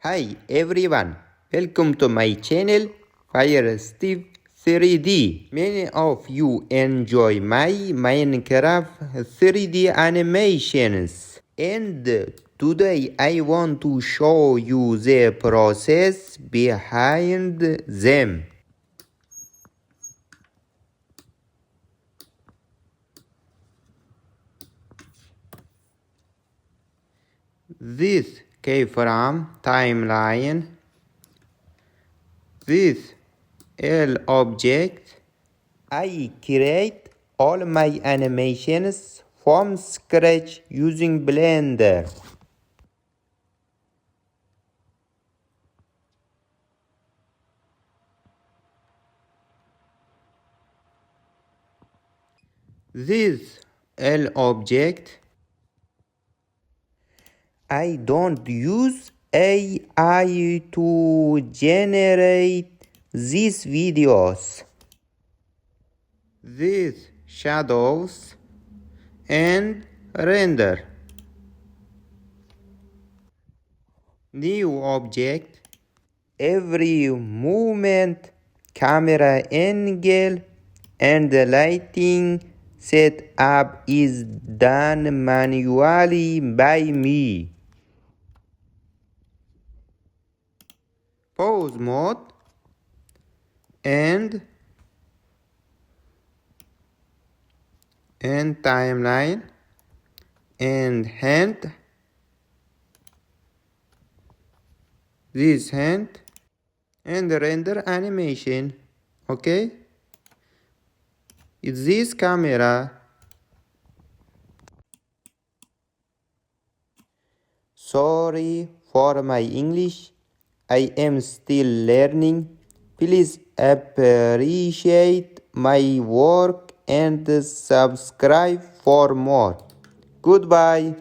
Hi everyone, welcome to my channel Fire Steve 3D. Many of you enjoy my Minecraft 3D animations, and today I want to show you the process behind them. This keyframe timeline, this L object. I create all my animations from scratch using Blender. This L object, I don't use AI to generate these videos. These shadows and render. New object, every movement, camera angle, and the lighting setup is done manually by me. Pause mode and timeline and hand, this hand, and render animation. Okay, it's this camera. Sorry for my English, I am still learning. Please appreciate my work and subscribe for more. Goodbye.